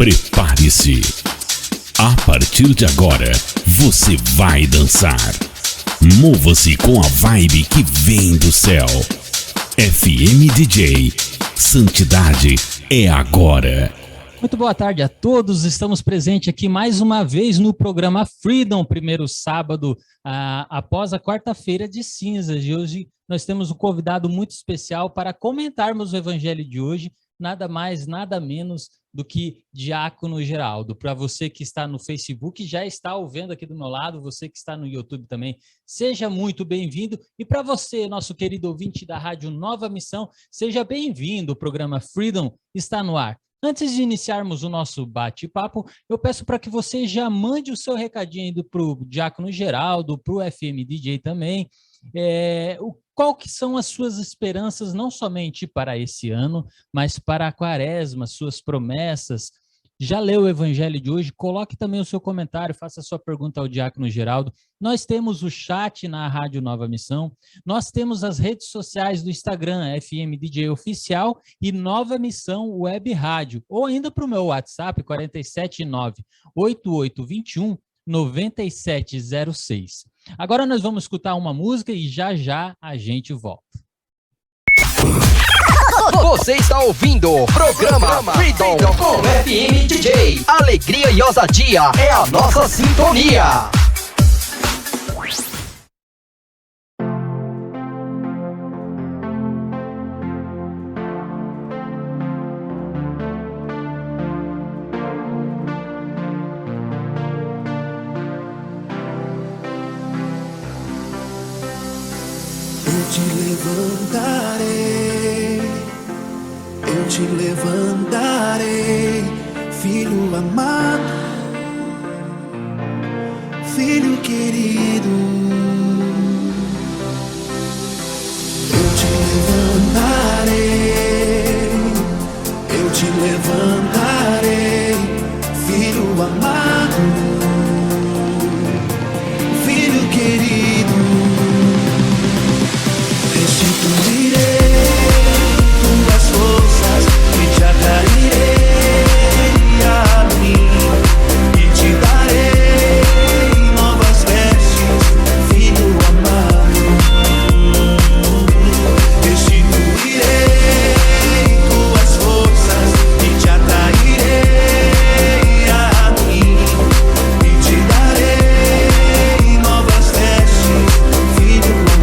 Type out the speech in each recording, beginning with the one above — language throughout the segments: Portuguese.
Prepare-se. A partir de agora, você vai dançar. Mova-se com a vibe que vem do céu. FM DJ, Santidade é agora. Muito boa tarde a todos, estamos presentes aqui mais uma vez no programa Freedom, primeiro sábado após a quarta-feira de cinzas. E hoje nós temos um convidado muito especial para comentarmos o evangelho de hoje, nada mais, nada menos do que Diácono Geraldo. Para você que está no Facebook, já está ouvindo aqui do meu lado, você que está no YouTube também, seja muito bem-vindo. E para você, nosso querido ouvinte da Rádio Nova Missão, seja bem-vindo, o programa Freedom está no ar. Antes de iniciarmos o nosso bate-papo, eu peço para que você já mande o seu recadinho para o Diácono Geraldo, para o FM DJ também. Qual que são as suas esperanças, não somente para esse ano, mas para a quaresma, suas promessas? Já leu o evangelho de hoje? Coloque também o seu comentário, faça a sua pergunta ao Diácono Geraldo. Nós temos o chat na Rádio Nova Missão, nós temos as redes sociais do Instagram, FM DJ Oficial e Nova Missão Web Rádio, ou ainda para o meu WhatsApp, 479-8821-9706. Agora nós vamos escutar uma música e já já a gente volta. Você está ouvindo o programa Freedom com FM DJ. Alegria e ousadia é a nossa sintonia. Eu te levantarei, filho amado, filho querido. Eu te levantarei, filho amado, filho querido. Restituirei tuas forças e te atrairei a mim e te darei novas vestes, filho amado. Restituirei tuas forças e te atrairei a mim e te darei novas vestes, filho amado.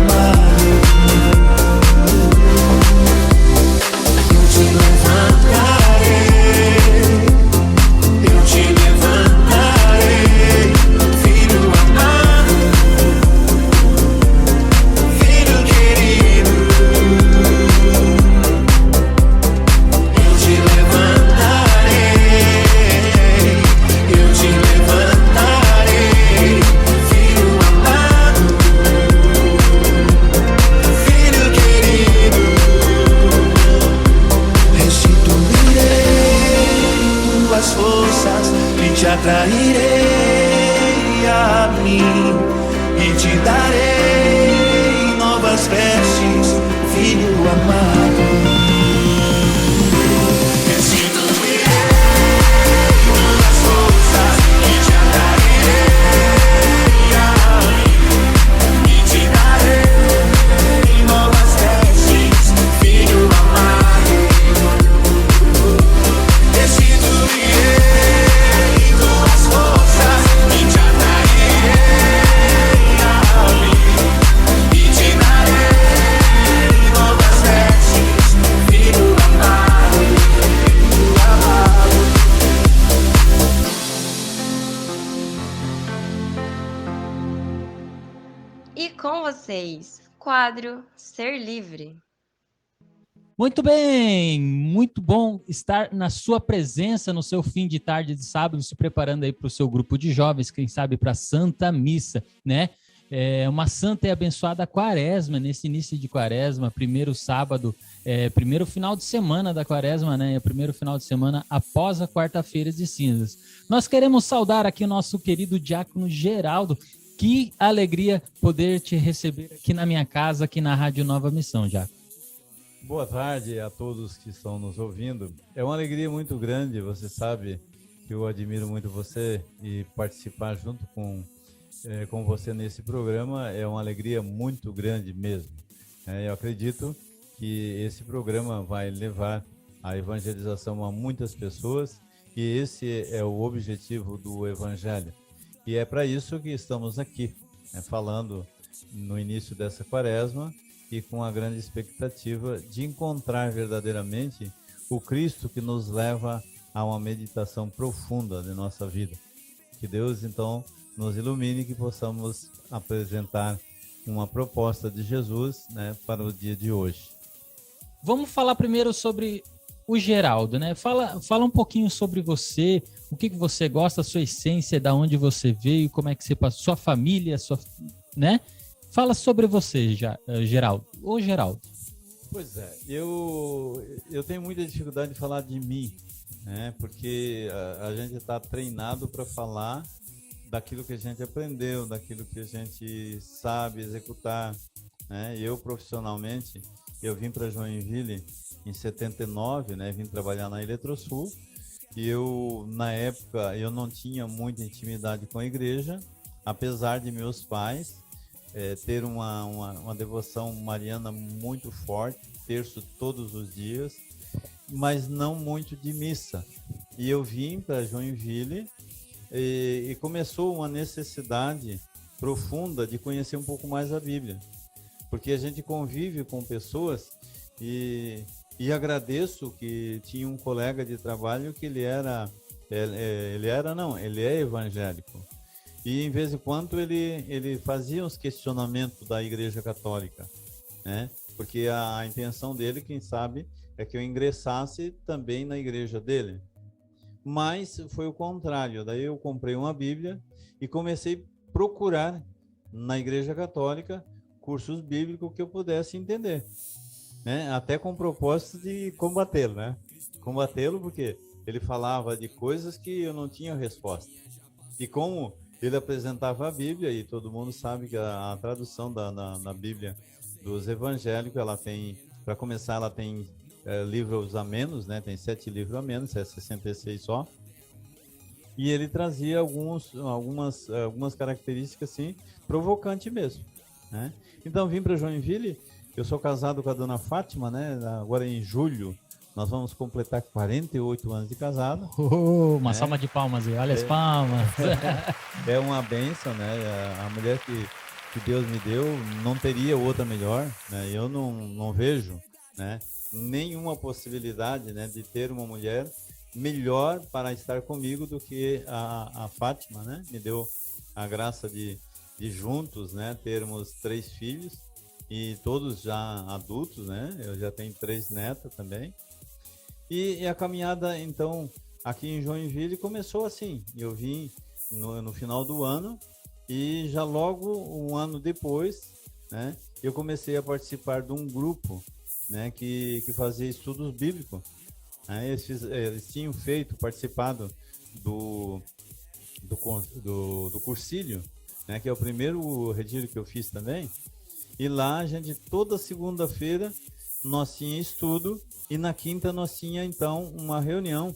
Eu te levantarei, filho amado, filho querido. Eu te levantarei, filho amado, filho querido. Restituirei tuas forças e te atrairei a mim e te darei novas vestes, filho amado. Restituirei tuas forças e te atrairei a mim e te darei novas vestes, filho amado. Restituirei tuas forças e te atrairei a mim e te darei novas vestes, filho amado, amado. E com vocês, quadro Ser Livre. Muito bem, muito bom estar na sua presença no seu fim de tarde de sábado, se preparando aí para o seu grupo de jovens, quem sabe para a Santa Missa, né? Uma santa e abençoada quaresma, nesse início de quaresma, primeiro sábado, primeiro final de semana da quaresma, né? Primeiro final de semana após a quarta-feira de cinzas. Nós queremos saudar aqui o nosso querido Diácono Geraldo. Que alegria poder te receber aqui na minha casa, aqui na Rádio Nova Missão, Diácono. Boa tarde a todos que estão nos ouvindo. É uma alegria muito grande, você sabe, que eu admiro muito você e participar junto com você nesse programa é uma alegria muito grande mesmo. Eu acredito que esse programa vai levar a evangelização a muitas pessoas e esse é o objetivo do Evangelho. E é para isso que estamos aqui, falando no início dessa quaresma e com a grande expectativa de encontrar verdadeiramente o Cristo que nos leva a uma meditação profunda de nossa vida. Que Deus, então, nos ilumine e que possamos apresentar uma proposta de Jesus, para o dia de hoje. Vamos falar primeiro sobre o Geraldo, né? Fala um pouquinho sobre você, o que você gosta, a sua essência, da onde você veio, como é que você passou, sua família, né? Fala sobre você, Geraldo. Ô, Geraldo. Pois é, eu tenho muita dificuldade de falar de mim, porque a gente está treinado para falar daquilo que a gente aprendeu, daquilo que a gente sabe executar, Eu, profissionalmente, eu vim para Joinville em 79, vim trabalhar na Eletrosul, e na época, eu não tinha muita intimidade com a igreja, apesar de meus pais ter uma devoção mariana muito forte, terço todos os dias, mas não muito de missa. E eu vim para Joinville e começou uma necessidade profunda de conhecer um pouco mais a Bíblia, porque a gente convive com pessoas e agradeço que tinha um colega de trabalho que ele é evangélico. E, em vez em quando, ele fazia uns questionamentos da Igreja Católica, Porque a intenção dele, quem sabe, é que eu ingressasse também na igreja dele. Mas foi o contrário. Daí eu comprei uma Bíblia e comecei a procurar na Igreja Católica cursos bíblicos que eu pudesse entender, Até com o propósito de combatê-lo, Combatê-lo porque ele falava de coisas que eu não tinha resposta. E como ele apresentava a Bíblia, e todo mundo sabe que a tradução da Bíblia dos evangélicos, ela tem, para começar, ela tem livros a menos, Tem 7 livros a menos, 66 só. E ele trazia algumas características, assim, provocantes mesmo, Então, vim para Joinville, eu sou casado com a dona Fátima, Agora em julho, nós vamos completar 48 anos de casado. Uma salva de palmas aí, olha as palmas. É uma bênção, A mulher que Deus me deu, não teria outra melhor, Eu não vejo, nenhuma possibilidade, de ter uma mulher melhor para estar comigo do que a Fátima, Me deu a graça de juntos, termos 3 filhos e todos já adultos, Eu já tenho 3 netas também. E a caminhada, então, aqui em Joinville começou assim. Eu vim no final do ano e já logo um ano depois, eu comecei a participar de um grupo, que fazia estudos bíblicos. Eles tinham participado do Cursílio, que é o primeiro retiro que eu fiz também. E lá a gente, toda segunda-feira, nós tinha estudo e na quinta nós tinha então uma reunião,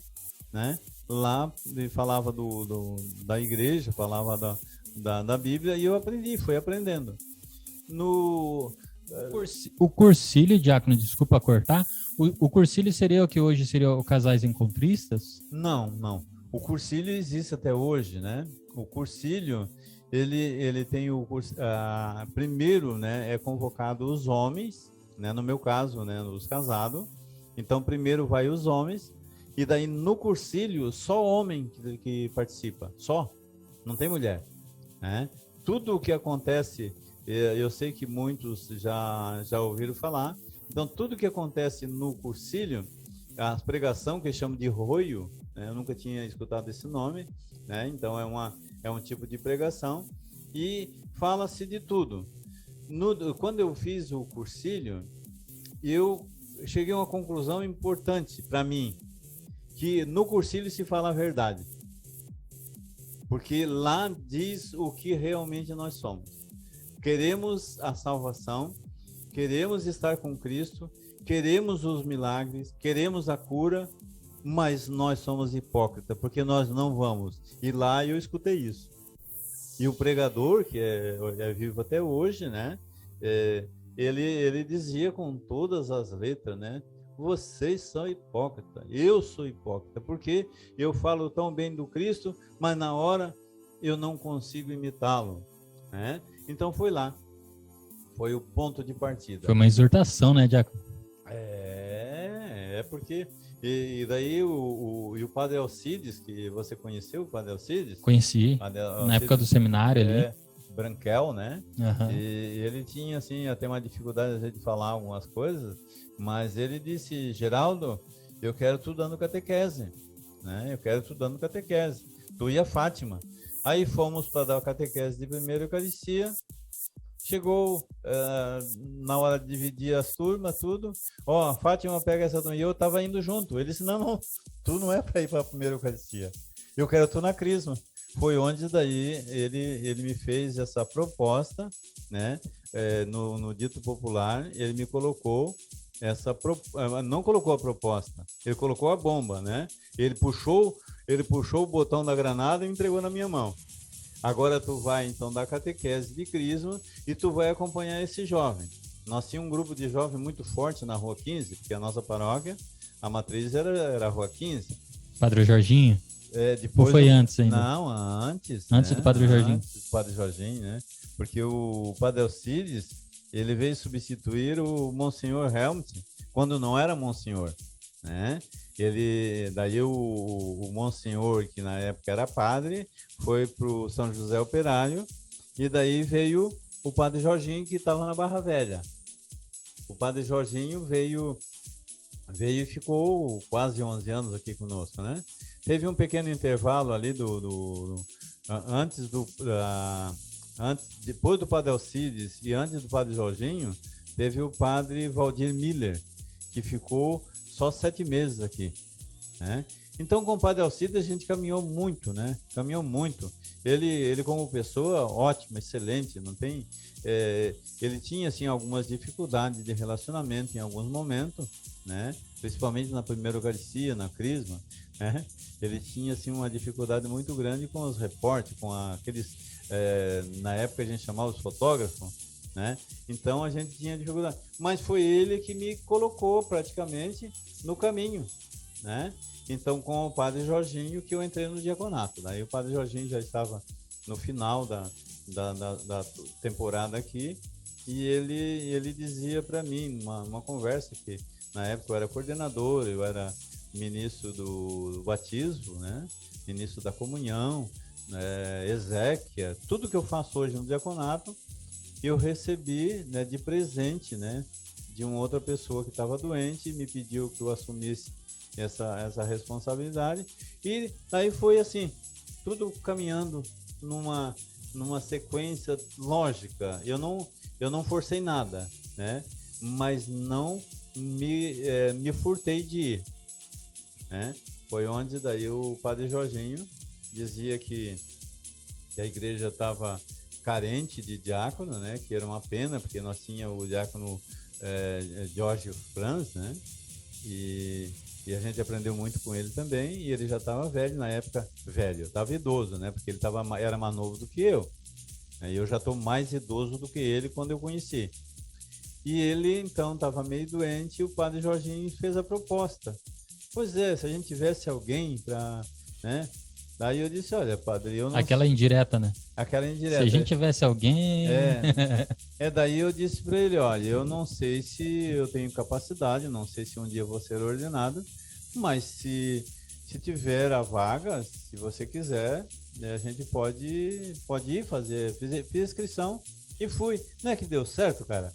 Lá ele falava da igreja, falava da Bíblia e eu fui aprendendo. O Cursílio, Diácono, desculpa cortar, o Cursílio seria o que hoje seria o Casais Encontristas? Não. O Cursílio existe até hoje, O Cursílio, ele tem primeiro, é convocado os homens, no meu caso, os casados. Então, primeiro vai os homens, e daí no Cursílio, só homem que participa, só, não tem mulher. Tudo o que acontece, eu sei que muitos já ouviram falar, então tudo que acontece no Cursílio, a pregação que chamam de roio, eu nunca tinha escutado esse nome, então é um tipo de pregação, e fala-se de tudo. Quando eu fiz o Cursílio, eu cheguei a uma conclusão importante para mim, que no Cursílio se fala a verdade, porque lá diz o que realmente nós somos. Queremos a salvação, queremos estar com Cristo, queremos os milagres, queremos a cura, mas nós somos hipócritas, porque nós não vamos. E lá eu escutei isso. E o pregador, que é vivo até hoje, né? Ele dizia com todas as letras, né? Vocês são hipócritas, eu sou hipócrita, porque eu falo tão bem do Cristo, mas na hora eu não consigo imitá-lo, né? Então foi lá, foi o ponto de partida. Foi uma exortação, né, Diácono? Porque... E daí o Padre Alcides, que você conheceu o Padre Alcides? Conheci, na época do seminário ali. Branquel, né? Uhum. E ele tinha, assim, até uma dificuldade de falar algumas coisas, mas ele disse, Geraldo, eu quero tu dando catequese, né? Eu quero tu dando catequese. Tu e a Fátima. Aí fomos para dar a catequese de primeira Eucaristia. Chegou na hora de dividir as turmas, tudo. Ó, Fátima pega essa turma. E eu estava indo junto. Ele disse, não, tu não é para ir para a primeira Eucaristia. Eu quero tu na Crisma. Foi onde daí ele me fez essa proposta, né? No dito popular, ele me colocou não colocou a proposta, ele colocou a bomba, né? Ele puxou o botão da granada e me entregou na minha mão. Agora tu vai então dar catequese de Crisma e tu vai acompanhar esse jovem. Nós tínhamos um grupo de jovens muito forte na Rua 15, porque a nossa paróquia, a matriz era a Rua 15. Padre Jorginho? Depois ou foi antes ainda? Não, antes. Antes, né? Do Padre Jorginho. Antes do Padre Jorginho, né? Porque o Padre Alcides, ele veio substituir o Monsenhor Helmut, quando não era Monsenhor, né? Daí o Monsenhor, que na época era padre, foi para o São José Operário, e daí veio o Padre Jorginho, que estava na Barra Velha. O Padre Jorginho veio e ficou quase 11 anos aqui conosco, né? Teve um pequeno intervalo ali depois do Padre Alcides e antes do Padre Jorginho, teve o Padre Valdir Miller, que ficou só 7 meses aqui, né? Então, com o Padre Alcides, a gente caminhou muito, né? Caminhou muito. Ele como pessoa, ótima, excelente, não tem... ele tinha, assim, algumas dificuldades de relacionamento em alguns momentos, né? Principalmente na primeira Eucaristia, na Crisma, né? Ele tinha, assim, uma dificuldade muito grande com os repórteres, com aqueles... na época a gente chamava os fotógrafos, né? Então a gente tinha dificuldade. Mas foi ele que me colocou praticamente no caminho, né? Então, com o Padre Jorginho, que eu entrei no diaconato. Daí o Padre Jorginho já estava no final da temporada aqui, e ele dizia para mim, uma conversa, que na época eu era coordenador, eu era ministro do batismo, né? Ministro da comunhão, exéquia, tudo que eu faço hoje no diaconato, eu recebi, né, de presente, né, de uma outra pessoa que estava doente e me pediu que eu assumisse essa responsabilidade. E daí foi assim, tudo caminhando numa sequência lógica. Eu não forcei nada, né, mas não me furtei de ir, né? Foi onde daí o Padre Jorginho dizia que a igreja estava carente de diácono, né? Que era uma pena, porque nós tínhamos o diácono Jorge Franz, né? E a gente aprendeu muito com ele também, e ele já estava velho na época, velho, estava idoso, né? Porque ele era mais novo do que eu. E eu já estou mais idoso do que ele quando eu conheci. E ele, então, estava meio doente, e o Padre Jorginho fez a proposta. Pois é, se a gente tivesse alguém para, né? Daí eu disse, olha, padre, eu não... Aquela indireta, né? Aquela indireta. Se a gente tivesse alguém... Daí eu disse para ele, olha, eu não sei se eu tenho capacidade, não sei se um dia eu vou ser ordenado, mas se tiver a vaga, se você quiser, a gente pode ir fazer. Fiz inscrição e fui. Não é que deu certo, cara?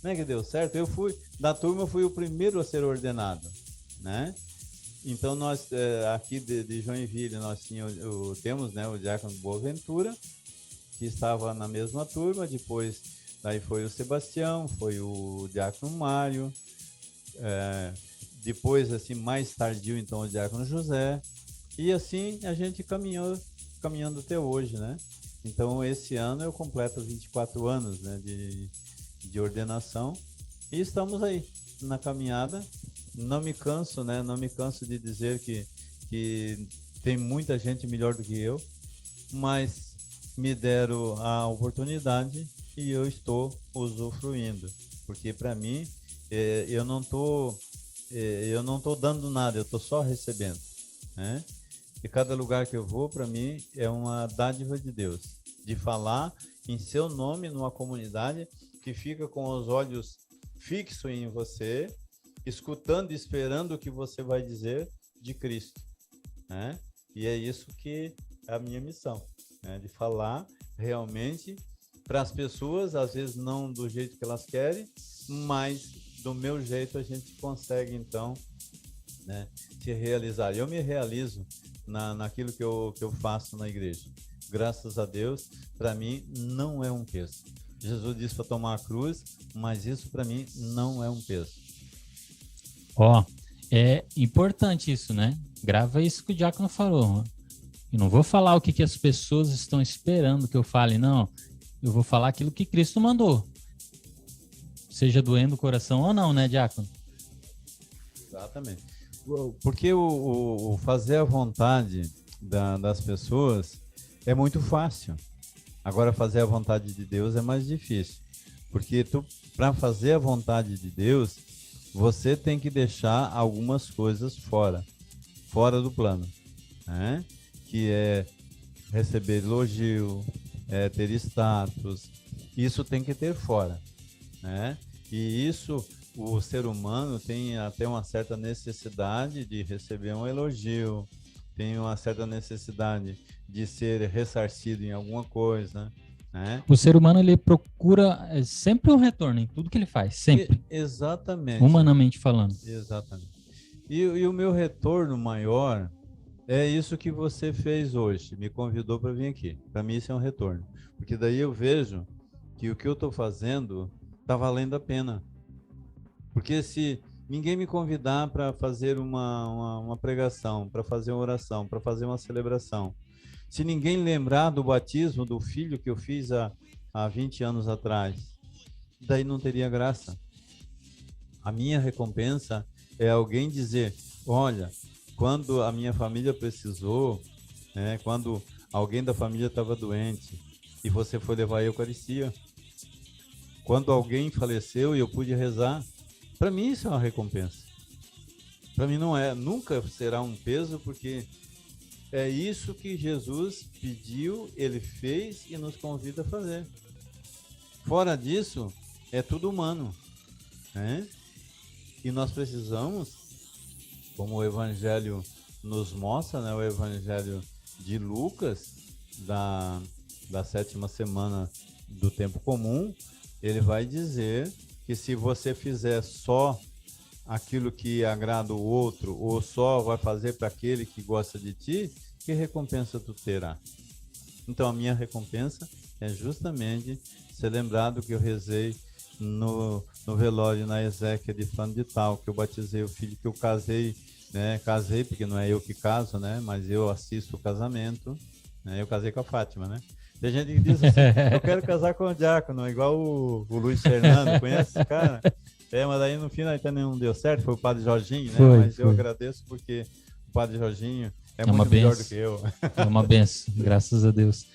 Não é que deu certo? Eu fui, da turma, eu fui o primeiro a ser ordenado, né? Então, nós, aqui de Joinville, nós temos, né, o diácono Boaventura, que estava na mesma turma. Depois, daí foi o Sebastião, foi o diácono Mário, depois, assim, mais tardio, então, o diácono José, e assim a gente caminhando até hoje, né? Então, esse ano eu completo 24 anos, né, de ordenação, e estamos aí, na caminhada, não me canso, né? Não me canso de dizer que tem muita gente melhor do que eu, mas me deram a oportunidade e eu estou usufruindo, porque para mim eu não tô dando nada, eu estou só recebendo, né? E cada lugar que eu vou, para mim, é uma dádiva de Deus, de falar em seu nome numa comunidade que fica com os olhos fixos em você, escutando e esperando o que você vai dizer de Cristo, né? E é isso que é a minha missão, né? De falar realmente para as pessoas, às vezes não do jeito que elas querem, mas do meu jeito a gente consegue, então, né, se realizar. Eu me realizo naquilo que eu faço na igreja. Graças a Deus, para mim não é um peso. Jesus disse para tomar a cruz, mas isso para mim não é um peso. Ó, é importante isso, né? Grava isso que o diácono falou. Eu não vou falar o que as pessoas estão esperando que eu fale, não. Eu vou falar aquilo que Cristo mandou. Seja doendo o coração ou não, né, diácono? Exatamente. Porque o fazer a vontade das pessoas é muito fácil. Agora, fazer a vontade de Deus é mais difícil. Porque para fazer a vontade de Deus, você tem que deixar algumas coisas fora do plano, né? Que é receber elogio, ter status. Isso tem que ter fora, né? E isso, o ser humano tem até uma certa necessidade de receber um elogio, tem uma certa necessidade de ser ressarcido em alguma coisa, né? O ser humano, ele procura sempre um retorno em tudo que ele faz, sempre. Exatamente. Humanamente falando. Exatamente. E o meu retorno maior é isso que você fez hoje, me convidou para vir aqui. Para mim isso é um retorno, porque daí eu vejo que o que eu estou fazendo está valendo a pena. Porque se ninguém me convidar para fazer uma pregação, para fazer uma oração, para fazer uma celebração, se ninguém lembrar do batismo do filho que eu fiz há 20 anos atrás, daí não teria graça. A minha recompensa é alguém dizer, olha, quando a minha família precisou, né, quando alguém da família estava doente e você foi levar a Eucaristia, quando alguém faleceu e eu pude rezar, para mim isso é uma recompensa. Para mim nunca será um peso, porque é isso que Jesus pediu, ele fez e nos convida a fazer. Fora disso, é tudo humano, né? E nós precisamos, como o Evangelho nos mostra, né? O Evangelho de Lucas, da 7ª semana do tempo comum, ele vai dizer que se você fizer só aquilo que agrada o outro, ou só vai fazer para aquele que gosta de ti, que recompensa tu terá? Então a minha recompensa é justamente ser lembrado que eu rezei no velório na Ezequiel de fulano de tal, que eu batizei o filho, que eu casei, né? Casei, porque não é eu que caso, né? Mas eu assisto o casamento, né? Eu casei com a Fátima, né? Tem gente que diz assim, eu quero casar com o diácono, igual o Luiz Fernando, conhece esse cara? Mas aí no fim até não deu certo, foi o padre Jorginho, né? Mas eu agradeço porque o padre Jorginho é muito melhor do que eu. É uma benção, graças a Deus.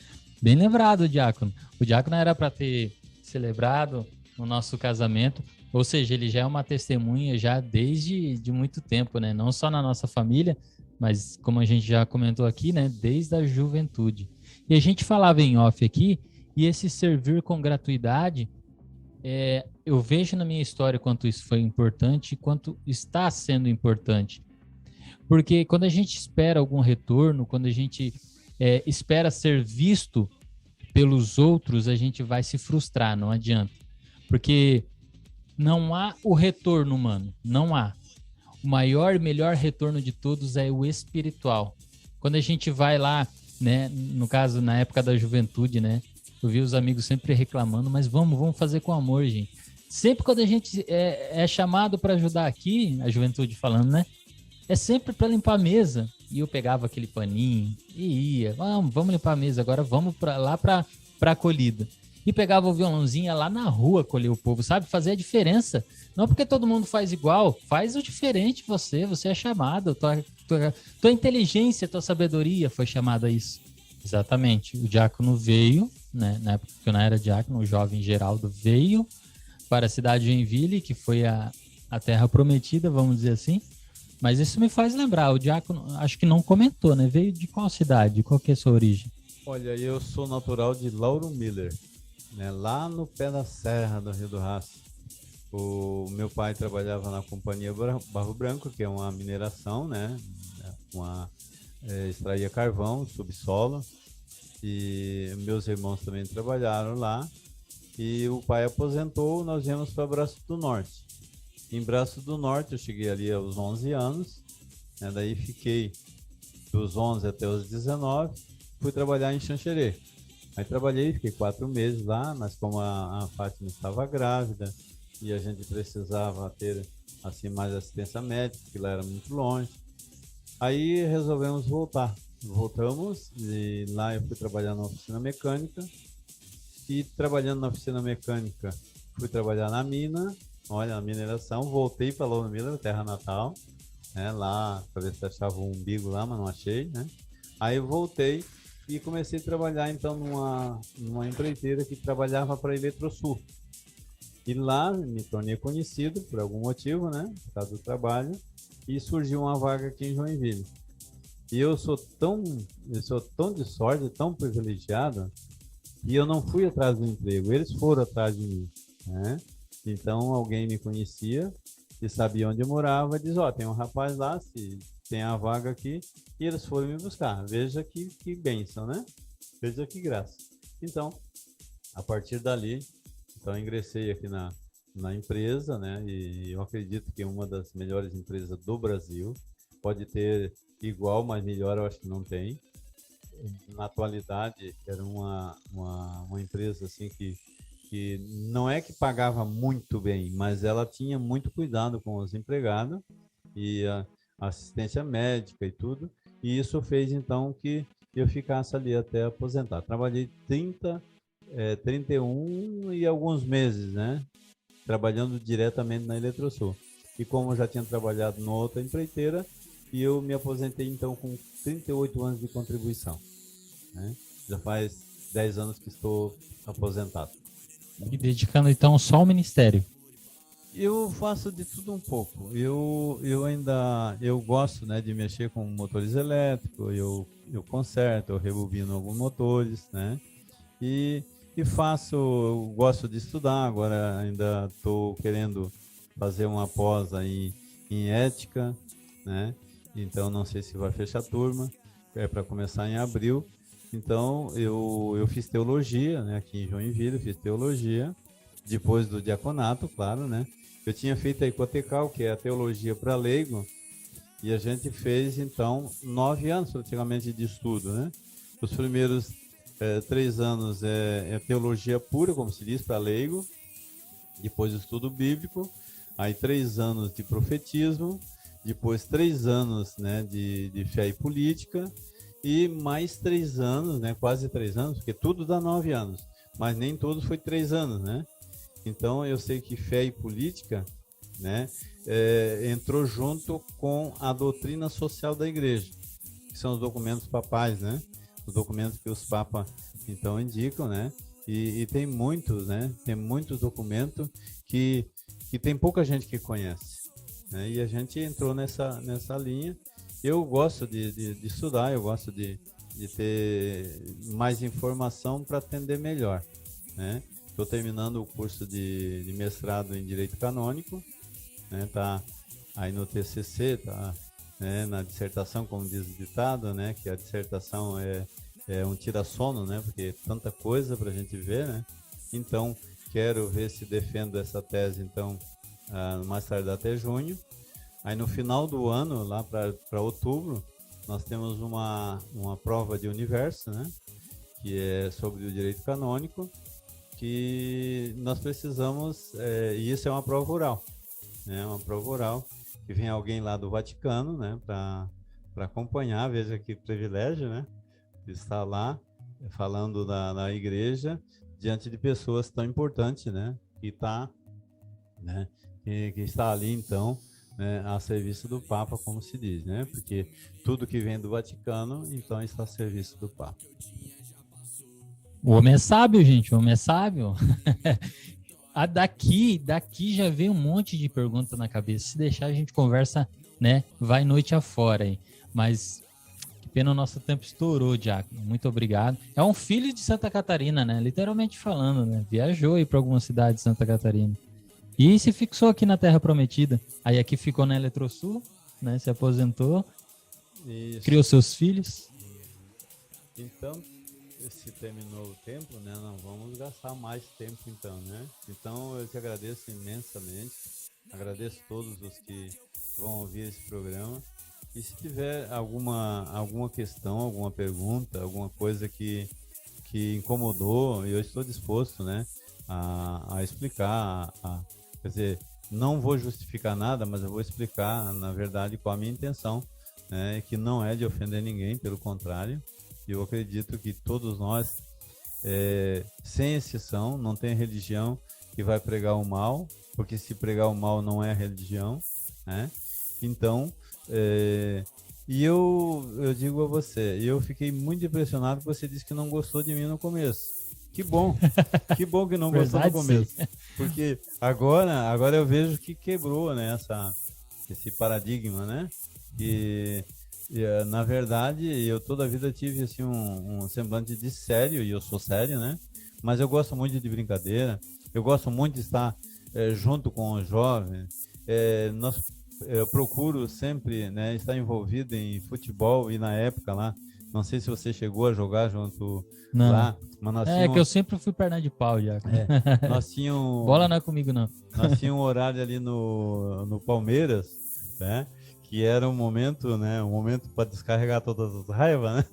Bem lembrado, diácono. O diácono era para ter celebrado no nosso casamento, ou seja, ele já é uma testemunha já desde de muito tempo, né? Não só na nossa família, mas como a gente já comentou aqui, né? Desde a juventude. E a gente falava em off aqui, e esse servir com gratuidade, eu vejo na minha história quanto isso foi importante e quanto está sendo importante. Porque quando a gente espera algum retorno, quando a gente espera ser visto pelos outros, a gente vai se frustrar, não adianta. Porque não há o retorno humano, não há. O maior e melhor retorno de todos é o espiritual. Quando a gente vai lá, né, no caso, na época da juventude, né, eu vi os amigos sempre reclamando, mas vamos fazer com amor, gente. Sempre quando a gente é chamado para ajudar aqui, a juventude falando, né, é sempre para limpar a mesa. E eu pegava aquele paninho e ia, vamos limpar a mesa, agora vamos lá para a acolhida. e pegava o violãozinho ia lá na rua colher o povo, sabe? Fazer a diferença. Não porque todo mundo faz igual, faz o diferente você é chamado, tua inteligência, tua sabedoria foi chamada a isso. Exatamente, o diácono veio, né, na época que eu não era diácono, o jovem Geraldo veio para a cidade de Joinville, que foi a terra prometida, vamos dizer assim. Mas isso me faz lembrar, o diácono, acho que não comentou, né? Veio de qual cidade? Qual que é a sua origem? Olha, eu sou natural de Lauro Miller, né? Lá no pé da serra do Rio do Rastro. O meu pai trabalhava na companhia Barro Branco, que é uma mineração, né? Extraía carvão, subsolo. E meus irmãos também trabalharam lá. E o pai aposentou, nós viemos para Braço do Norte. Em Braço do Norte, eu cheguei ali aos 11 anos, né? Daí fiquei dos 11 até os 19, fui trabalhar em Xanxerê. Aí trabalhei, fiquei 4 meses lá, mas como a Fátima estava grávida e a gente precisava ter assim mais assistência médica, porque lá era muito longe, aí resolvemos voltar. Voltamos e lá eu fui trabalhar na oficina mecânica e trabalhando na oficina mecânica fui trabalhar na mina. Olha, a mineração, voltei para Lauro Miller, terra natal, né, lá, para ver se achava um umbigo lá, mas não achei, né? Aí eu voltei e comecei a trabalhar, então, numa empreiteira que trabalhava para a Eletrosul. E lá me tornei conhecido por algum motivo, né, por causa do trabalho, e surgiu uma vaga aqui em Joinville. E eu sou tão de sorte, tão privilegiado, e eu não fui atrás do emprego, eles foram atrás de mim, né? Então, alguém me conhecia e sabia onde eu morava e diz, ó, tem um rapaz lá, se tem a vaga aqui, e eles foram me buscar. Veja que bênção, né? Veja que graça. Então, a partir dali, então, ingressei aqui na empresa, né? E eu acredito que é uma das melhores empresas do Brasil. Pode ter igual, mas melhor eu acho que não tem. Na atualidade, era uma empresa assim que não é que pagava muito bem, mas ela tinha muito cuidado com os empregados e a assistência médica e tudo, e isso fez então que eu ficasse ali até aposentar. Trabalhei 31 e alguns meses, né, trabalhando diretamente na Eletrosul. E como eu já tinha trabalhado em outra empreiteira, e eu me aposentei então com 38 anos de contribuição, né? Já faz 10 anos que estou aposentado. E dedicando então só ao ministério. Eu faço de tudo um pouco. Eu gosto, né, de mexer com motores elétricos, eu conserto, eu rebobino alguns motores, né? E eu gosto de estudar, agora ainda estou querendo fazer uma pós aí em ética, né? Então não sei se vai fechar a turma, é para começar em abril. Então, eu fiz teologia, né, aqui em Joinville, fiz teologia, depois do diaconato, claro, né. Eu tinha feito a hipotecal, que é a teologia para leigo, e a gente fez, então, 9 anos praticamente de estudo, né. Os primeiros 3 anos é teologia pura, como se diz, para leigo, depois estudo bíblico, aí 3 anos de profetismo, depois 3 anos, né, de fé e política, e mais 3 anos, né, quase 3 anos, porque tudo dá 9 anos, mas nem todos foi 3 anos, né? Então eu sei que fé e política, né, entrou junto com a doutrina social da igreja, que são os documentos papais, né? Os documentos que os papas então indicam, né? E tem muitos, né? Tem muitos documentos que tem pouca gente que conhece, né? E a gente entrou nessa linha. Eu gosto de estudar, eu gosto de ter mais informação para atender melhor, né? Estou terminando o curso de mestrado em Direito Canônico, né? Tá aí no TCC, tá, né, na dissertação, como diz o ditado, né? Que a dissertação é um tira-sono, né? Porque é tanta coisa para a gente ver, né? Então, quero ver se defendo essa tese, então, mais tarde até junho. Aí no final do ano, lá para outubro, nós temos uma prova de universo, né? Que é sobre o direito canônico, que nós precisamos, e isso é uma prova oral, né? Uma prova oral, que vem alguém lá do Vaticano, né? Para acompanhar, veja que privilégio, né? De estar lá falando da igreja, diante de pessoas tão importantes, né? Que tá, né? Que está ali, então, né, a serviço do Papa, como se diz, né? Porque tudo que vem do Vaticano, então, está a serviço do Papa. O homem é sábio, gente, o homem é sábio. Daqui já veio um monte de pergunta na cabeça. Se deixar, a gente conversa, né? Vai noite afora aí. Mas que pena, o nosso tempo estourou, Diácono. Muito obrigado. É um filho de Santa Catarina, né? Literalmente falando, né? Viajou aí para alguma cidade de Santa Catarina. E se fixou aqui na Terra Prometida. Aí aqui ficou na Eletrosul, né? Se aposentou, Isso. criou seus filhos. Então, se terminou o tempo, né? Não vamos gastar mais tempo, então, né? Então, eu te agradeço imensamente. Agradeço todos os que vão ouvir esse programa. E se tiver alguma questão, alguma pergunta, alguma coisa que incomodou, eu estou disposto, né? A explicar, quer dizer, não vou justificar nada, mas eu vou explicar, na verdade, qual a minha intenção, né? Que não é de ofender ninguém, pelo contrário. Eu acredito que todos nós, sem exceção, não tem religião que vai pregar o mal, porque se pregar o mal não é religião, né? Então, e eu digo a você, eu fiquei muito impressionado que você disse que não gostou de mim no começo. Que bom que não gostou no começo, porque agora eu vejo que quebrou, né, esse paradigma, né? E na verdade, eu toda a vida tive assim um semblante de sério, e eu sou sério, né? Mas eu gosto muito de brincadeira, eu gosto muito de estar junto com os jovens. Eu procuro sempre, né, estar envolvido em futebol, e na época lá, não sei se você chegou a jogar junto Não. lá, mas nós tínhamos, Que eu sempre fui perna de pau, já. Nós tínhamos... Bola não é comigo, não. Nós tínhamos um horário ali no Palmeiras, né? Que era um momento, né? Um momento para descarregar todas as raivas, né?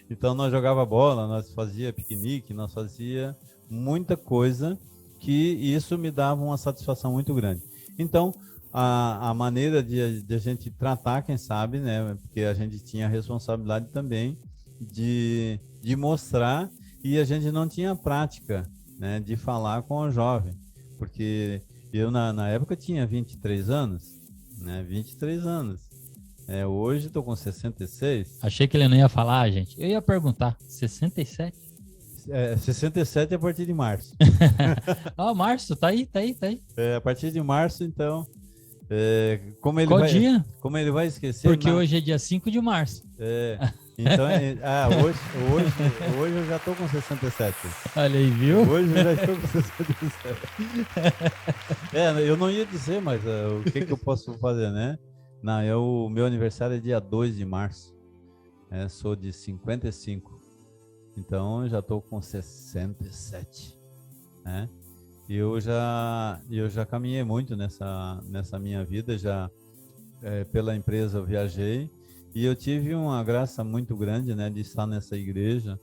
Então nós jogava bola, nós fazia piquenique, nós fazia muita coisa, que isso me dava uma satisfação muito grande. Então a maneira de a gente tratar, quem sabe, né? Porque a gente tinha a responsabilidade também de mostrar, e a gente não tinha prática, né? De falar com o jovem, porque eu na época tinha 23 anos. Né, 23 anos. Hoje estou com 66. Achei que ele não ia falar, gente. Eu ia perguntar, 67? 67 a partir de março. Março, tá aí. A partir de março, então. Qual dia? Como ele vai esquecer? Porque hoje é dia 5 de março. Então, hoje eu já estou com 67. Olha aí, viu? Hoje eu já estou com 67. Eu não ia dizer, mas o que eu posso fazer, né? Não, o meu aniversário é dia 2 de março. Sou de 55. Então, eu já estou com 67. Né? E eu já caminhei muito nessa minha vida. Já pela empresa eu viajei. E eu tive uma graça muito grande, né, de estar nessa igreja,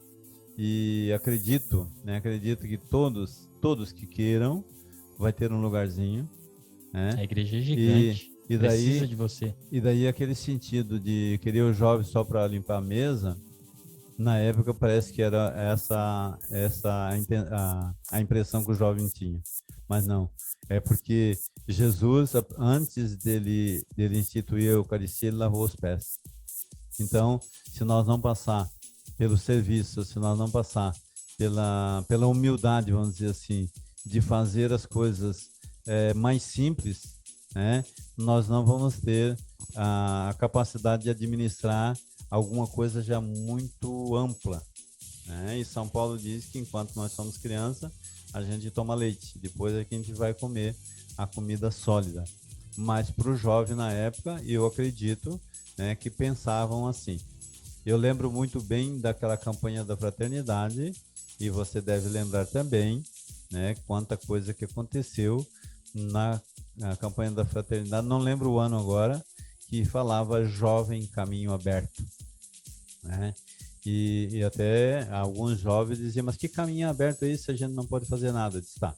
e acredito que todos que queiram vai ter um lugarzinho, né? A igreja é gigante, e daí, precisa de você. E daí aquele sentido de querer os jovens só para limpar a mesa, na época parece que era essa a impressão que o jovem tinha, mas não. É porque Jesus, antes dele instituir a Eucaristia, ele lavou os pés. Então, se nós não passar pelo serviço, se nós não passar pela humildade, vamos dizer assim, de fazer as coisas mais simples, né, nós não vamos ter a capacidade de administrar alguma coisa já muito ampla, né? E São Paulo diz que enquanto nós somos criança, a gente toma leite, depois é que a gente vai comer a comida sólida. Mas para o jovem na época, eu acredito, né, que pensavam assim. Eu lembro muito bem daquela campanha da fraternidade, e você deve lembrar também, né, quanta coisa que aconteceu na campanha da fraternidade. Não lembro o ano agora, que falava jovem caminho aberto, né? E até alguns jovens diziam, mas que caminho aberto é isso? A gente não pode fazer nada. Eu disse, tá,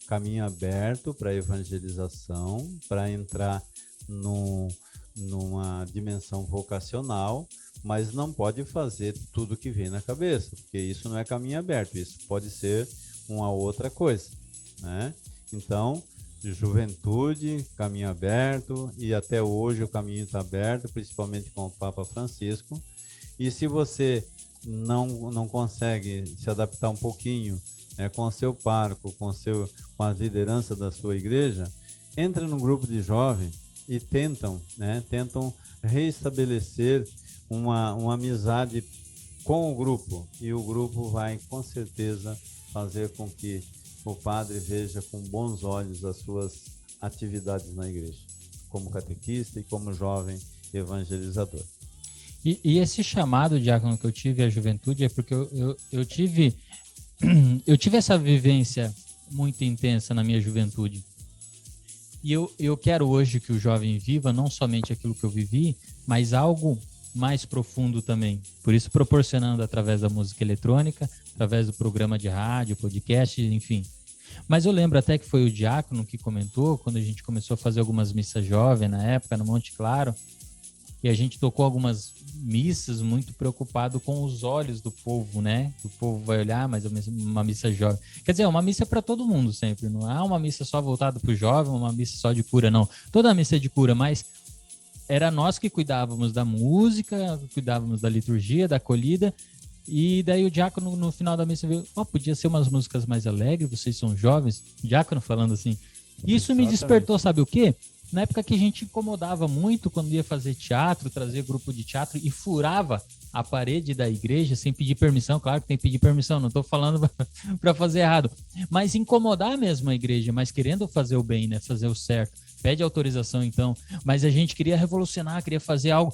caminho aberto para evangelização, para entrar numa dimensão vocacional, mas não pode fazer tudo que vem na cabeça, porque isso não é caminho aberto, isso pode ser uma outra coisa, né? Então, juventude, caminho aberto, e até hoje o caminho está aberto, principalmente com o Papa Francisco. E se você não consegue se adaptar um pouquinho, né, com o seu pároco, com a liderança da sua igreja, entra num grupo de jovens e tentam reestabelecer uma amizade com o grupo, e o grupo vai com certeza fazer com que o padre veja com bons olhos as suas atividades na igreja, como catequista e como jovem evangelizador. E esse chamado, diácono, que eu tive à juventude é porque eu tive essa vivência muito intensa na minha juventude. E eu quero hoje que o jovem viva não somente aquilo que eu vivi, mas algo mais profundo também. Por isso, proporcionando através da música eletrônica, através do programa de rádio, podcast, enfim. Mas eu lembro até que foi o diácono que comentou, quando a gente começou a fazer algumas missas jovens na época, no Monte Claro, e a gente tocou algumas missas muito preocupado com os olhos do povo, né? O povo vai olhar, mas uma missa jovem. Quer dizer, uma missa para todo mundo sempre, não é uma missa só voltada para o jovem, uma missa só de cura, não. Toda missa é de cura, mas era nós que cuidávamos da música, cuidávamos da liturgia, da acolhida, e daí o diácono no final da missa viu, podia ser umas músicas mais alegres, vocês são jovens, o diácono falando assim. Isso me despertou, sabe o quê? Na época que a gente incomodava muito quando ia fazer teatro, trazer grupo de teatro e furava a parede da igreja sem pedir permissão. Claro que tem que pedir permissão, não estou falando para fazer errado, mas incomodar mesmo a igreja, mas querendo fazer o bem, né? Fazer o certo. Pede autorização então, mas a gente queria revolucionar, queria fazer algo,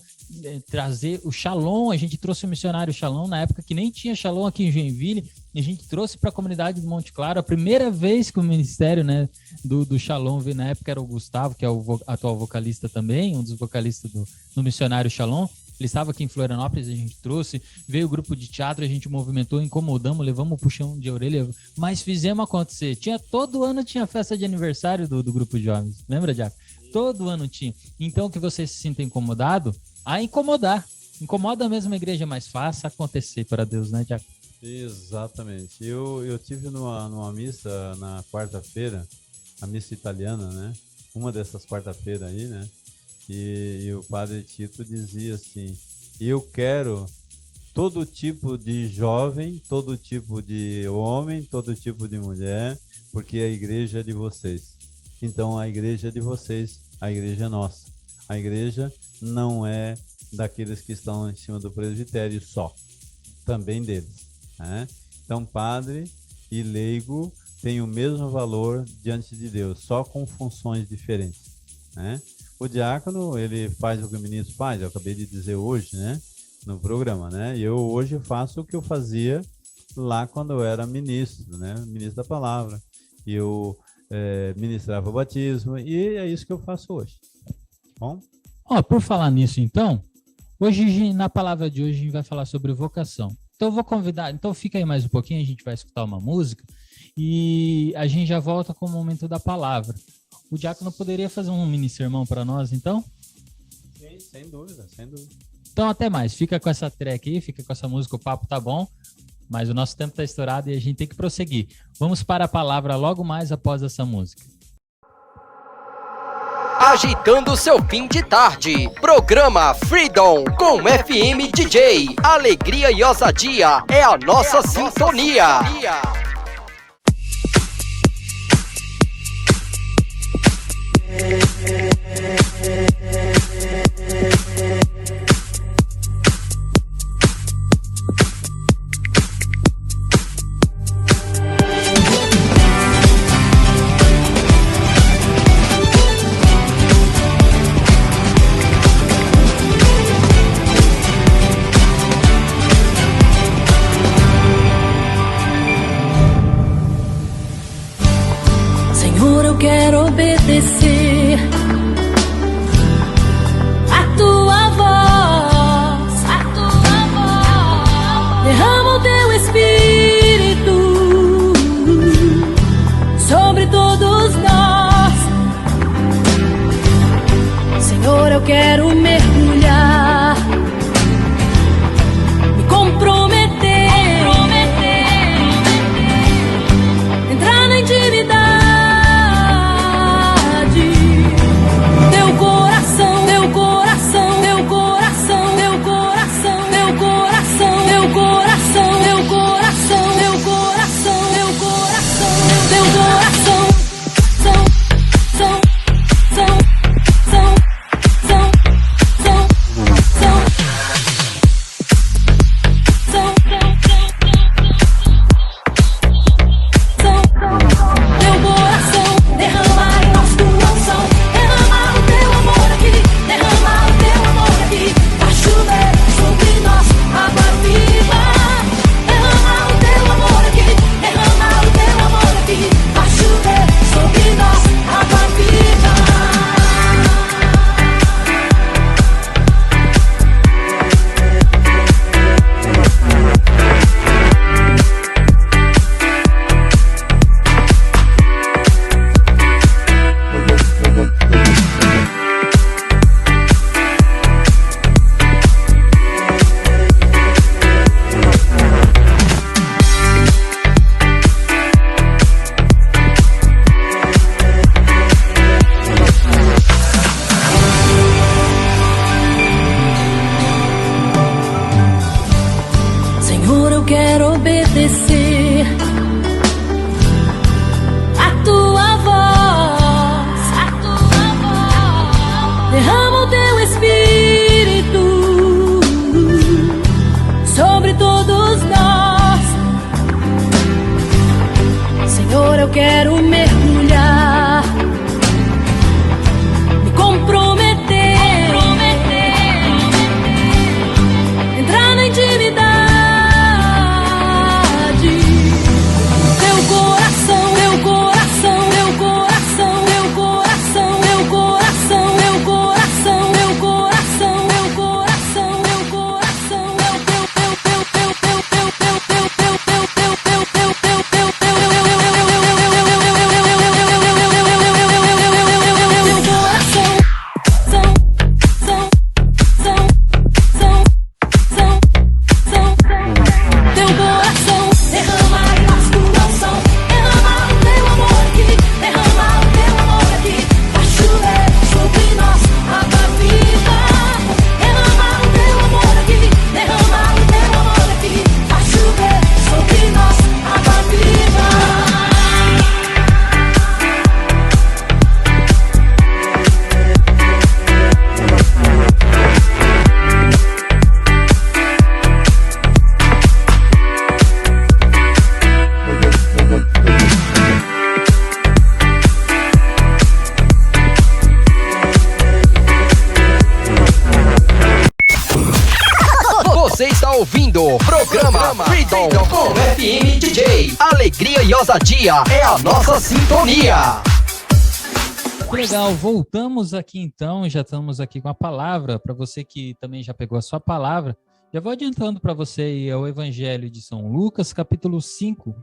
trazer o Shalom. A gente trouxe o missionário Shalom na época que nem tinha Shalom aqui em Joinville, e a gente trouxe para a comunidade do Monte Claro. A primeira vez que o ministério, né, do Shalom veio, na época era o Gustavo, que é o atual vocalista também, um dos vocalistas do missionário Shalom. Ele estava aqui em Florianópolis, a gente trouxe, veio o grupo de teatro, a gente movimentou, incomodamos, levamos um puxão de orelha, mas fizemos acontecer. Todo ano tinha festa de aniversário do grupo de jovens, lembra, Diaco? Todo ano tinha. Então, que você se sinta incomodado, a incomodar. Incomoda mesmo a igreja, mas faça acontecer para Deus, né, Diaco? Exatamente. Eu tive numa missa na quarta-feira, a missa italiana, né? Uma dessas quarta-feiras aí, né? E o padre Tito dizia assim: eu quero todo tipo de jovem, todo tipo de homem, todo tipo de mulher, porque a igreja é de vocês. Então a igreja é de vocês, a igreja é nossa. A igreja não é daqueles que estão em cima do presbitério só, também deles, né? Então padre e leigo têm o mesmo valor diante de Deus, só com funções diferentes, né? O diácono, ele faz o que o ministro faz, eu acabei de dizer hoje, né, no programa, né? E eu hoje faço o que eu fazia lá quando eu era ministro, né, ministro da palavra. E eu ministrava o batismo, e é isso que eu faço hoje. Bom? Por falar nisso, então, hoje, na palavra de hoje, a gente vai falar sobre vocação. Então, eu vou convidar, então fica aí mais um pouquinho, a gente vai escutar uma música, e a gente já volta com o momento da palavra. O diácono poderia fazer um mini sermão para nós, então? Sim, sem dúvida, sem dúvida. Então, até mais. Fica com essa track aí, fica com essa música, o papo tá bom, mas o nosso tempo está estourado e a gente tem que prosseguir. Vamos para a palavra logo mais após essa música. Agitando seu fim de tarde. Programa Freedom com FM DJ. Alegria e ousadia é a nossa sintonia. Senhor, eu quero obedecer a tua voz, derrama o teu espírito sobre todos nós. Senhor, eu quero mergulhar, me comprometer eu quero obedecer a tua voz, a tua voz. Derrama o teu espírito sobre todos nós. Senhor, eu quero mergulhar, me comprometer, entrar na intimidade. Teu coração, teu coração, teu coração, teu coração, teu coração, teu coração, teu coração, teu coração, teu coração, é o Você está ouvindo o programa Freedom com FM DJ. Alegria e ousadia é a nossa sintonia. Que legal, voltamos aqui então, já estamos aqui com a palavra, para você que também já pegou a sua palavra, já vou adiantando para você aí, é o Evangelho de São Lucas, capítulo 5,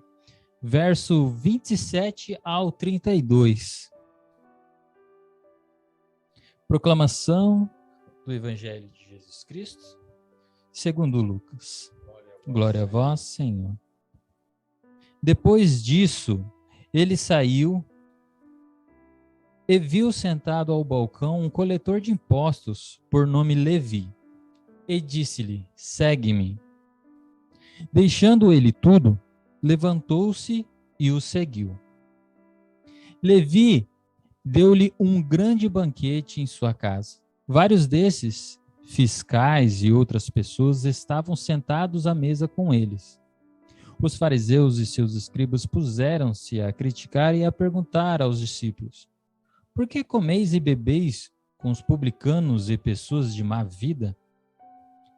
verso 27 ao 32. Proclamação do Evangelho de Jesus Cristo, segundo Lucas. Glória a vós, Senhor. Depois disso, ele saiu e viu sentado ao balcão um coletor de impostos, por nome Levi, e disse-lhe: segue-me. Deixando ele tudo, levantou-se e o seguiu. Levi deu-lhe um grande banquete em sua casa. Vários desses fiscais e outras pessoas estavam sentados à mesa com eles. Os fariseus e seus escribas puseram-se a criticar e a perguntar aos discípulos: por que comeis e bebeis com os publicanos e pessoas de má vida?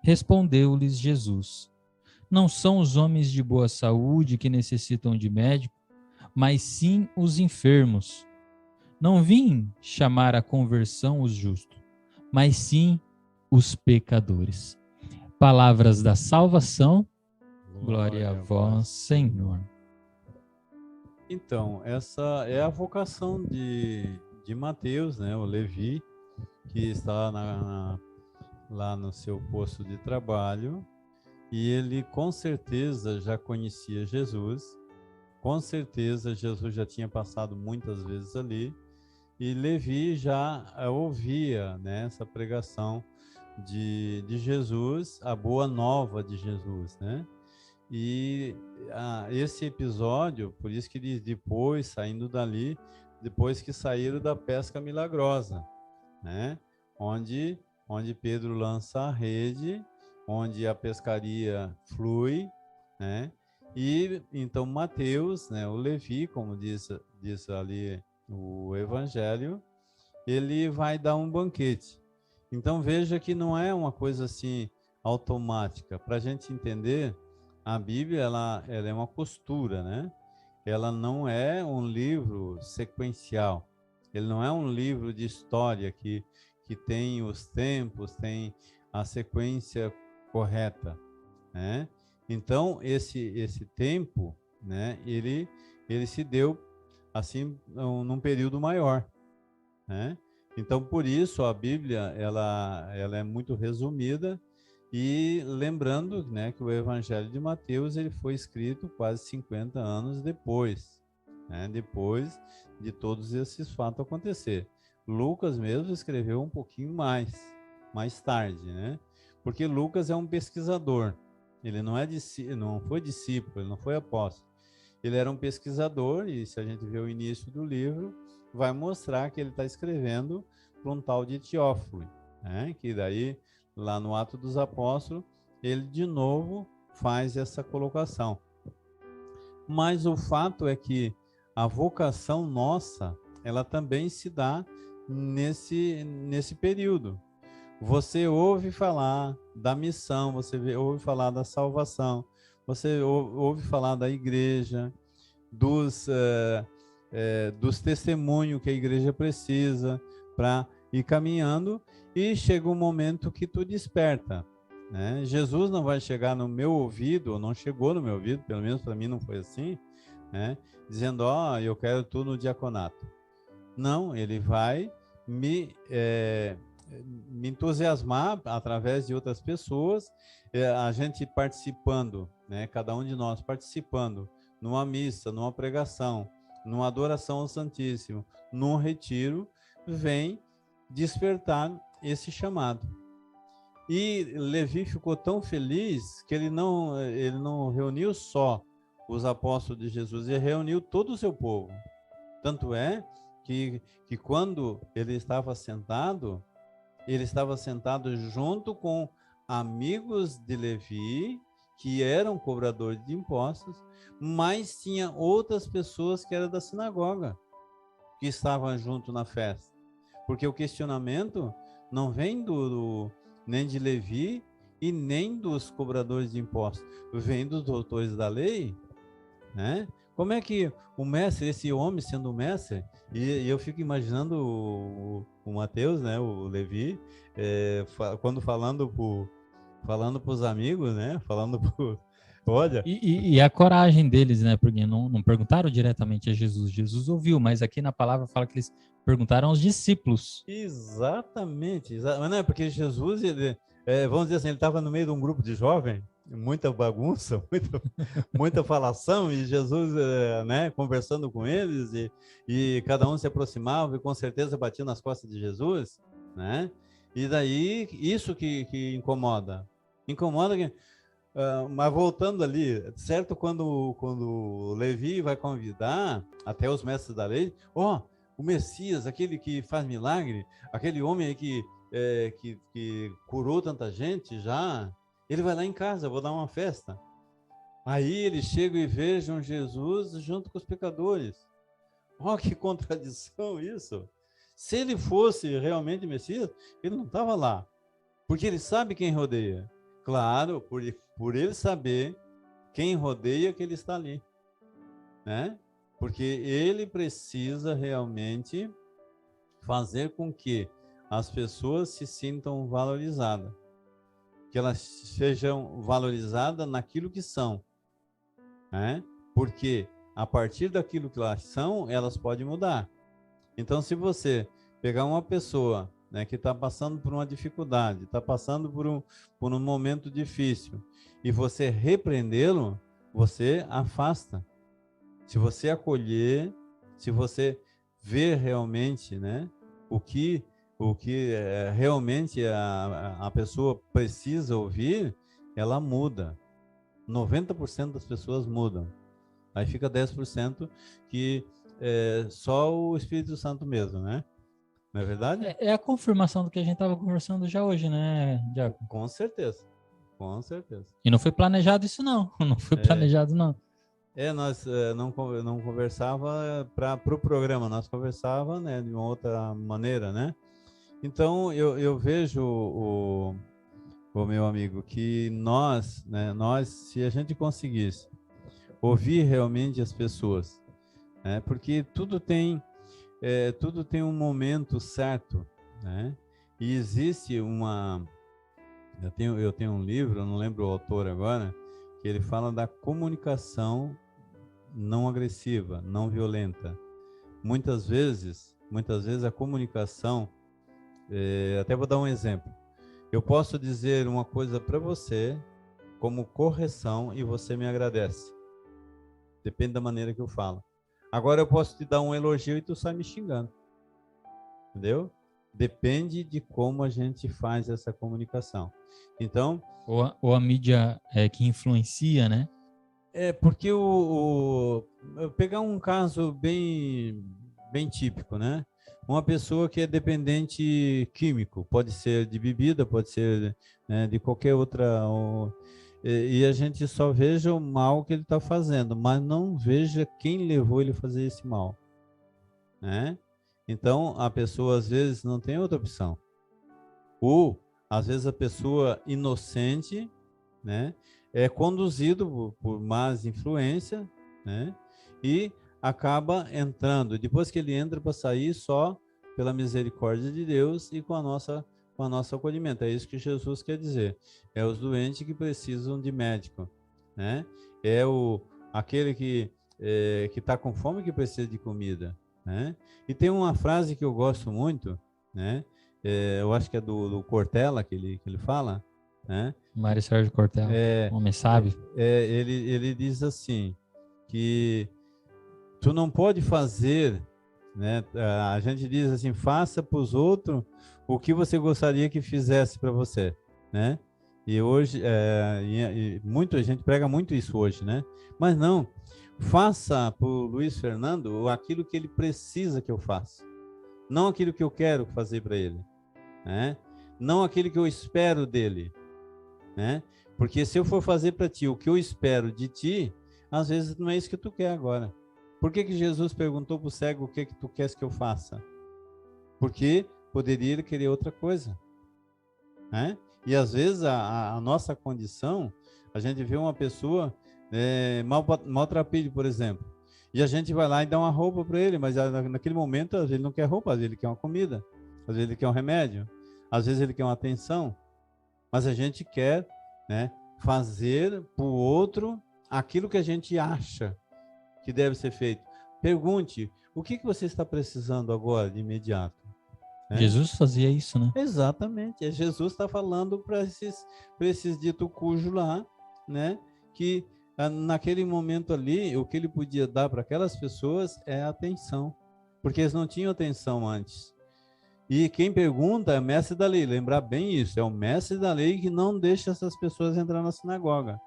Respondeu-lhes Jesus: não são os homens de boa saúde que necessitam de médico, mas sim os enfermos. Não vim chamar à conversão os justos, mas sim os pecadores. Palavras da salvação, glória a vós, Senhor. Então, essa é a vocação de Mateus, né? O Levi, que está lá no seu posto de trabalho, e ele com certeza já conhecia Jesus, com certeza Jesus já tinha passado muitas vezes ali, e Levi já ouvia, né, essa pregação de Jesus, a boa nova de Jesus, né? E esse episódio, por isso que diz depois, saindo dali, depois que saíram da pesca milagrosa, né? Onde Pedro lança a rede, onde a pescaria flui, né? E então Mateus, né, o Levi, como diz ali o Evangelho, ele vai dar um banquete. Então veja que não é uma coisa assim automática. Para a gente entender, a Bíblia ela é uma costura, né? Ela não é um livro sequencial. Ele não é um livro de história que tem os tempos, tem a sequência correta, né? Então esse tempo, né? Ele se deu assim num período maior, né? Então por isso a Bíblia ela é muito resumida. E lembrando, né, que o Evangelho de Mateus ele foi escrito quase 50 anos depois, né, depois de todos esses fatos acontecer. Lucas mesmo escreveu um pouquinho mais tarde, né, porque Lucas é um pesquisador. Ele não foi discípulo, ele não foi apóstolo. Ele era um pesquisador, e se a gente ver o início do livro, vai mostrar que ele está escrevendo para um tal de Teófilo, né? Que daí, lá no Atos dos Apóstolos, ele de novo faz essa colocação. Mas o fato é que a vocação nossa, ela também se dá nesse período. Você ouve falar da missão, você ouve falar da salvação, você ouve falar da igreja, dos testemunhos que a igreja precisa para ir caminhando, e chega um momento que tu desperta, né? Jesus não vai chegar no meu ouvido, ou não chegou no meu ouvido, pelo menos para mim não foi assim, né? Dizendo, eu quero tu no diaconato. Não, ele vai me entusiasmar através de outras pessoas, a gente participando, né? Cada um de nós participando numa missa, numa pregação, numa adoração ao Santíssimo, num retiro, vem despertar esse chamado. E Levi ficou tão feliz que ele não reuniu só os apóstolos de Jesus, ele reuniu todo o seu povo. Tanto é que quando ele estava sentado junto com amigos de Levi, que eram cobradores de impostos, mas tinha outras pessoas que eram da sinagoga, que estavam junto na festa. Porque o questionamento não vem nem de Levi e nem dos cobradores de impostos, vem dos doutores da lei, né? Como é que o mestre, esse homem sendo o mestre, e eu fico imaginando o Mateus, né, o Levi, quando falando para os amigos, né, olha... E a coragem deles, né, porque não perguntaram diretamente a Jesus, Jesus ouviu, mas aqui na palavra fala que eles perguntaram aos discípulos. Exatamente, mas não é porque Jesus, vamos dizer assim, ele estava no meio de um grupo de jovens, muita bagunça, muita falação, e Jesus, né, conversando com eles, e cada um se aproximava e com certeza batia nas costas de Jesus, né? E daí, isso que incomoda que, mas voltando ali, certo, quando Levi vai convidar até os mestres da lei, o Messias, aquele que faz milagre, aquele homem aí que curou tanta gente já, ele vai lá em casa, vou dar uma festa. Aí eles chegam e vejam Jesus junto com os pecadores. Que contradição isso! Se ele fosse realmente Messias, ele não estava lá, porque ele sabe quem rodeia. Claro, por ele saber quem rodeia, que ele está ali, né? Porque ele precisa realmente fazer com que as pessoas se sintam valorizadas, que elas sejam valorizadas naquilo que são, né? Porque a partir daquilo que elas são, elas podem mudar. Então, se você pegar uma pessoa, né, que está passando por uma dificuldade, está passando por um momento difícil, e você repreendê-lo, você afasta. Se você acolher, se você ver realmente, né, o que realmente a pessoa precisa ouvir, ela muda. 90% das pessoas mudam. Aí fica 10% que só o Espírito Santo mesmo, né? Não é verdade? É a confirmação do que a gente estava conversando já hoje, né, Diaco? Com certeza, com certeza. E não foi planejado isso, não. Não foi planejado, não. Nós não conversava para o programa, nós conversava, né, de uma outra maneira, né? Então, eu vejo, o meu amigo, que nós, se a gente conseguisse ouvir realmente as pessoas, né, porque tudo tem um momento certo, né? E existe eu tenho um livro, eu não lembro o autor agora, que ele fala da comunicação não agressiva, não violenta. Muitas vezes a comunicação, até vou dar um exemplo. Eu posso dizer uma coisa para você como correção e você me agradece. Depende da maneira que eu falo. Agora eu posso te dar um elogio e tu sai me xingando. Entendeu? Depende de como a gente faz essa comunicação. Então, Ou a mídia que influencia, né? porque eu pegar um caso bem típico, né? Uma pessoa que é dependente químico, pode ser de bebida, pode ser, né, de qualquer outra, e a gente só veja o mal que ele está fazendo, mas não veja quem levou ele a fazer esse mal, né? Então, a pessoa às vezes não tem outra opção. Ou, às vezes, a pessoa inocente, né, é conduzido por más influências, né, e acaba entrando. Depois que ele entra, para sair só pela misericórdia de Deus e com a nossa acolhimento. É isso que Jesus quer dizer. É os doentes que precisam de médico, né? É aquele que está com fome que precisa de comida, né? E tem uma frase que eu gosto muito, né? Eu acho que é do Cortella que ele fala, né? Mário Sérgio Cortella, homem sábio. Ele diz assim, que tu não pode fazer, né? A gente diz assim, faça para os outros o que você gostaria que fizesse para você, né? E hoje, muita gente prega muito isso hoje, né? Mas não, faça para o Luiz Fernando aquilo que ele precisa que eu faça, não aquilo que eu quero fazer para ele, né? Não aquilo que eu espero dele, né? Porque se eu for fazer para ti o que eu espero de ti, às vezes não é isso que tu quer agora. Por que Jesus perguntou para o cego o que tu queres que eu faça? Porque poderia ele querer outra coisa, né? E às vezes a nossa condição, a gente vê uma pessoa maltrapilho, por exemplo, e a gente vai lá e dá uma roupa para ele, mas naquele momento às vezes ele não quer roupa, às vezes ele quer uma comida, às vezes ele quer um remédio, às vezes ele quer uma atenção, mas a gente quer, né, fazer para o outro aquilo que a gente acha que deve ser feito. Pergunte, o que você está precisando agora de imediato? Jesus fazia isso, né? Exatamente. Jesus está falando para esses dito cujo lá, né? Que naquele momento ali, o que ele podia dar para aquelas pessoas é atenção, porque eles não tinham atenção antes. E quem pergunta é o mestre da lei. Lembrar bem isso, é o mestre da lei que não deixa essas pessoas entrar na sinagoga.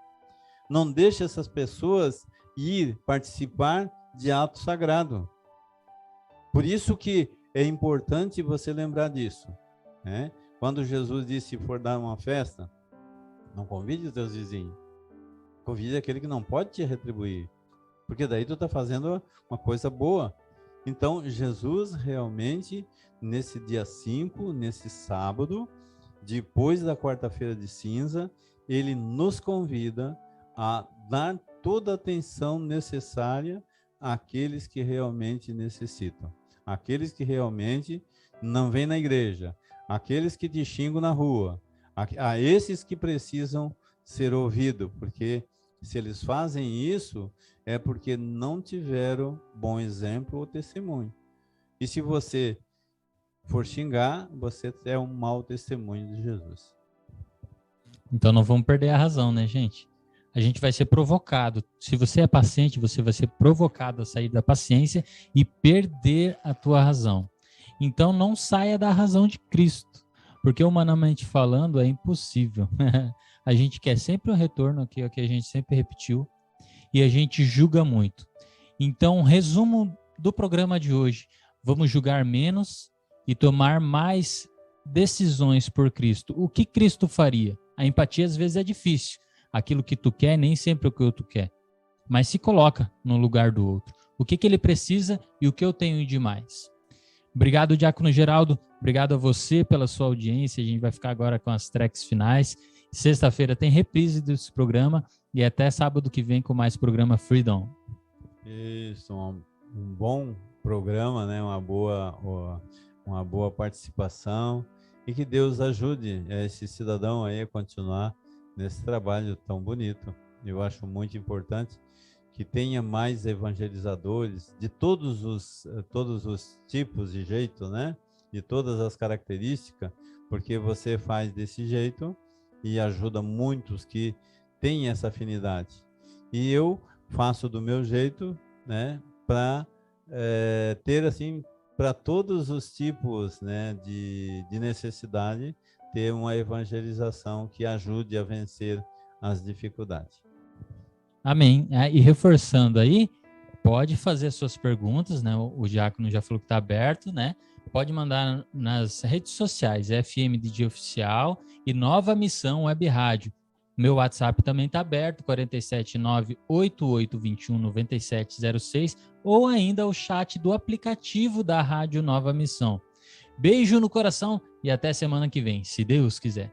Não deixa essas pessoas ir participar de ato sagrado. Por isso que é importante você lembrar disso, né? Quando Jesus disse, se for dar uma festa, não convide os teus vizinhos. Convide aquele que não pode te retribuir, porque daí tu está fazendo uma coisa boa. Então, Jesus realmente, nesse dia 5, nesse sábado, depois da quarta-feira de cinza, ele nos convida a dar toda a atenção necessária àqueles que realmente necessitam. Aqueles que realmente não vêm na igreja, aqueles que te xingam na rua, a esses que precisam ser ouvidos, porque se eles fazem isso, é porque não tiveram bom exemplo ou testemunho. E se você for xingar, você é um mau testemunho de Jesus. Então não vamos perder a razão, né, gente? A gente vai ser provocado. Se você é paciente, você vai ser provocado a sair da paciência e perder a tua razão. Então não saia da razão de Cristo, porque humanamente falando é impossível. A gente quer sempre um retorno, aqui é o que a gente sempre repetiu, e a gente julga muito. Então, resumo do programa de hoje: vamos julgar menos e tomar mais decisões por Cristo. O que Cristo faria? A empatia às vezes é difícil. Aquilo que tu quer nem sempre é o que o outro quer. Mas se coloca no lugar do outro. O que ele precisa e o que eu tenho de mais. Obrigado, Diácono Geraldo. Obrigado a você pela sua audiência. A gente vai ficar agora com as tracks finais. Sexta-feira tem reprise desse programa e até sábado que vem com mais programa Freedom. Isso, um bom programa, né? Uma boa participação, e que Deus ajude esse cidadão aí a continuar nesse trabalho tão bonito. Eu acho muito importante que tenha mais evangelizadores de todos os tipos e jeitos, né? De todas as características, porque você faz desse jeito e ajuda muitos que têm essa afinidade. E eu faço do meu jeito, né? Para ter assim, para todos os tipos, né? De necessidade, ter uma evangelização que ajude a vencer as dificuldades. Amém. E reforçando aí, pode fazer suas perguntas, né? O Diácono já falou que está aberto, né? Pode mandar nas redes sociais, FM DJ Oficial e Nova Missão Web Rádio. Meu WhatsApp também está aberto, 479-8821-9706, ou ainda o chat do aplicativo da Rádio Nova Missão. Beijo no coração e até semana que vem, se Deus quiser.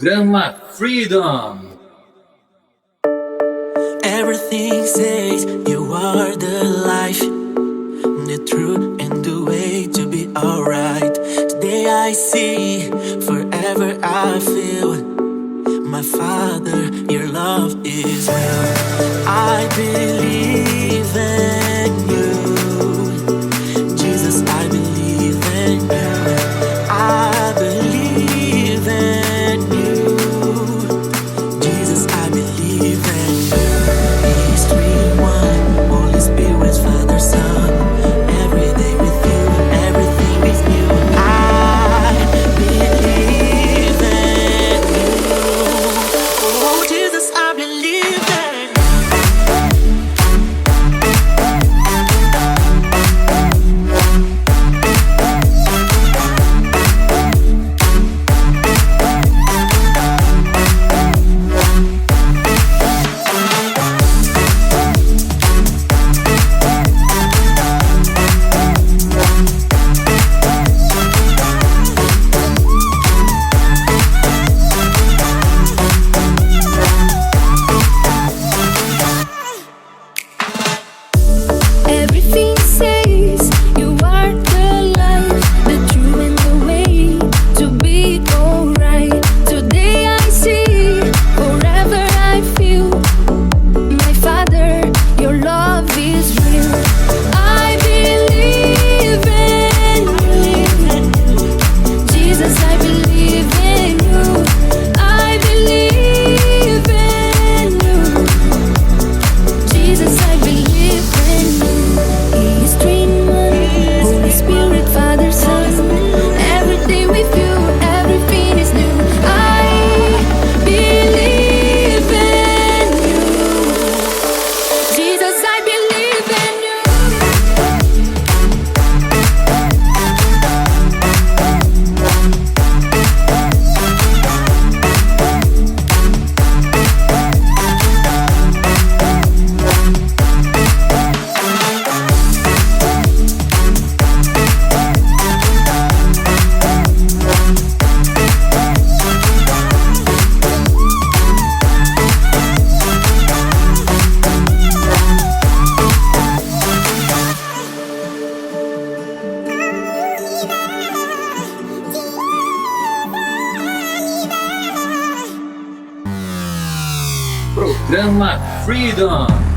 Programa Freedom. Everything says you are the life, the truth and the way to be alright. Today I see, forever I feel. My Father, your love is real. I believe in you. Jesus, I believe in you. I believe in you. Jesus, I believe in you. He's 3-1, Holy Spirit, Father, Son. Every day with you, everything is new. I believe in you. Oh, Jesus, I believe in you. Everything says you are the life, the truth and the way to be alright. Today I see, forever I feel. My Father, your love is real. I believe in you. Jesus, I believe in you. I believe in you. Jesus, I believe in you. He is 3-in-1, Holy Spirit, Father, Son. Every day with you, everything is new. I believe in you. Jesus, I believe in you. Programa Freedom.